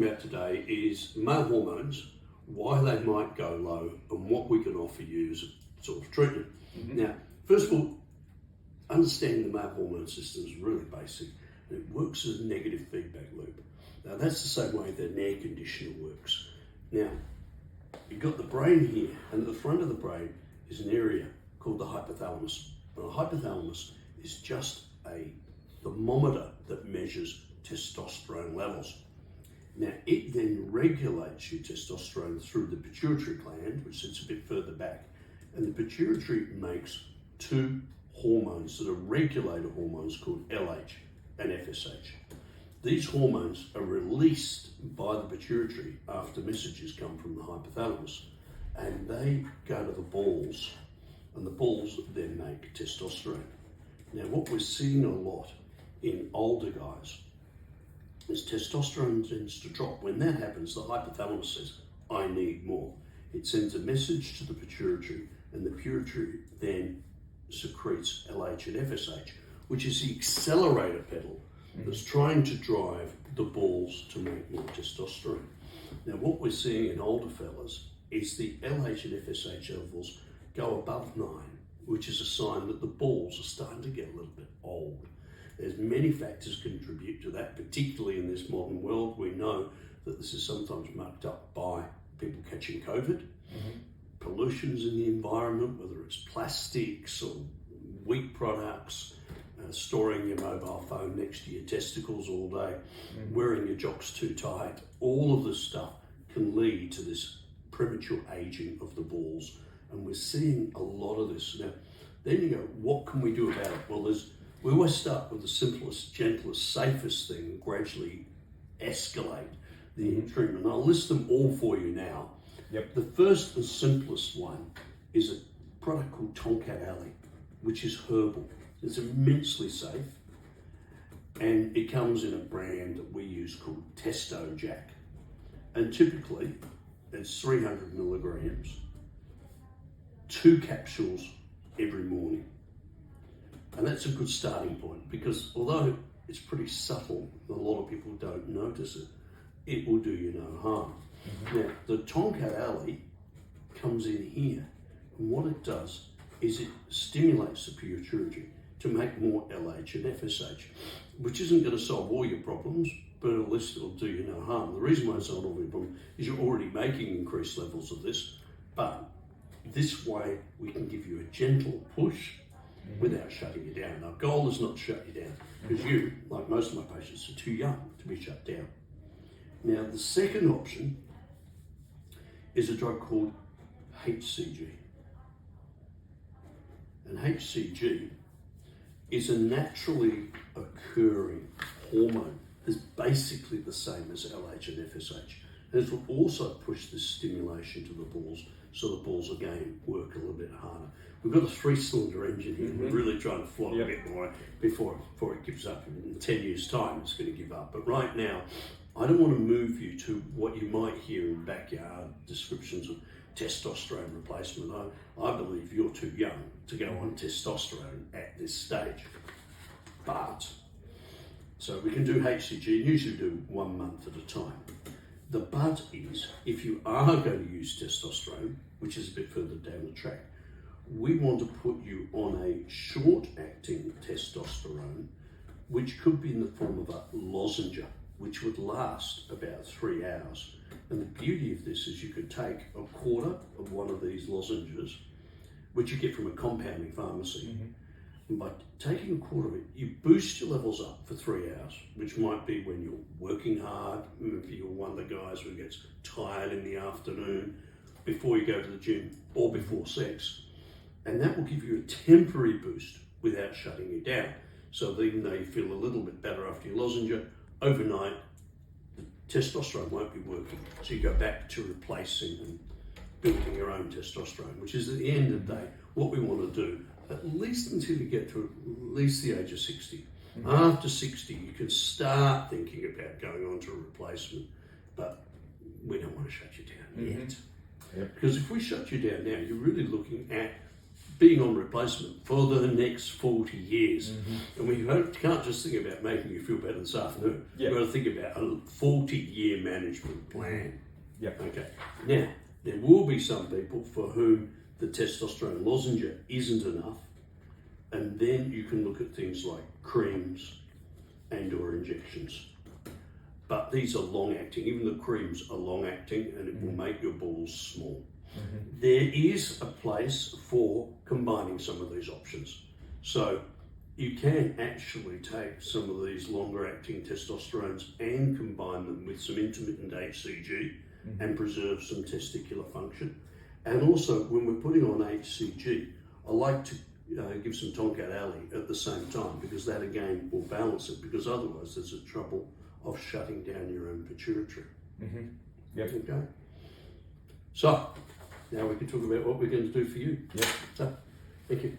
About today is male hormones, why they might go low, and what we can offer you as a sort of treatment. Now, first of all, understanding the male hormone system is really basic, and it works as a negative feedback loop. Now, that's the same way that an air conditioner works. Now, you've got the brain here, and at the front of the brain is an area called the hypothalamus. And the hypothalamus is just a thermometer that measures testosterone levels. Now, it then regulates your testosterone through the pituitary gland, which sits a bit further back. And the pituitary makes two hormones that are regulator hormones called LH and FSH. These hormones are released by the pituitary after messages come from the hypothalamus, and they go to the balls, and the balls then make testosterone. Now, what we're seeing a lot in older guys is testosterone tends to drop. When that happens, the hypothalamus says, I need more. It sends a message to the pituitary, and the pituitary then secretes LH and FSH, which is the accelerator pedal that's trying to drive the balls to make more testosterone. Now, what we're seeing in older fellas is the LH and FSH levels go above 9, which is a sign that the balls are starting to get a little bit old. There's many factors contribute to that, particularly in this modern world. We know that this is sometimes marked up by people catching COVID, pollutions in the environment, whether it's plastics or wheat products, storing your mobile phone next to your testicles all day, wearing your jocks too tight. All of this stuff can lead to this premature aging of the balls, and we're seeing a lot of this. Now, then you go, what can we do about it? Well, we always start with the simplest, gentlest, safest thing and gradually escalate the treatment. I'll list them all for you now. The first and simplest one is a product called Tomcat Alley, which is herbal. It's immensely safe, and it comes in a brand that we use called Testo Jack. And typically, it's 300 milligrams, 2 capsules every morning. And that's a good starting point, because although it's pretty subtle, a lot of people don't notice it, it will do you no harm. Now, the Tomcat Alley comes in here, and what it does is it stimulates the pituitary to make more LH and FSH, which isn't going to solve all your problems, but at least it'll do you no harm. The reason why it's not all your problem is you're already making increased levels of this, but this way we can give you a gentle push without shutting you down. Our goal is not to shut you down, because you, like most of my patients, are too young to be shut down. Now, the second option is a drug called HCG. And HCG is a naturally occurring hormone. It's basically the same as LH and FSH. And it will also push this stimulation to the balls, so the balls again work a little bit harder. We've got a 3-cylinder engine here. We're really trying to flog a bit more before it gives up. In 10 years' time, it's going to give up. But right now, I don't want to move you to what you might hear in backyard descriptions of testosterone replacement. I believe you're too young to go on testosterone at this stage. But, so we can do HCG, and usually do 1 month at a time. The but is, if you are going to use testosterone, which is a bit further down the track, we want to put you on a short-acting testosterone, which could be in the form of a lozenge, which would last about 3 hours. And the beauty of this is you could take a quarter of one of these lozenges, which you get from a compounding pharmacy, and by taking a quarter of it, you boost your levels up for 3 hours, which might be when you're working hard, if you're one of the guys who gets tired in the afternoon, before you go to the gym, or before sex. And that will give you a temporary boost without shutting you down. So that even though you feel a little bit better after your lozenge, overnight, the testosterone won't be working. So you go back to replacing and building your own testosterone, which is at the end of the day, what we want to do, at least until you get to at least the age of 60. After 60, you can start thinking about going on to a replacement, but we don't want to shut you down yet. Because if we shut you down now, you're really looking at being on replacement for the next 40 years. And we can't just think about making you feel better this afternoon. You've got to think about a 40-year management plan. Okay. Now, there will be some people for whom the testosterone lozenge isn't enough, and then you can look at things like creams and or injections. But these are long-acting. Even the creams are long-acting, and it will make your balls small. There is a place for combining some of these options. So you can actually take some of these longer-acting testosterones and combine them with some intermittent HCG and preserve some testicular function. And also, when we're putting on HCG, I like to give some Tonkat Ali at the same time, because that again will balance it, because otherwise there's a trouble of shutting down your own pituitary. Okay. So now we can talk about what we're going to do for you. So, thank you.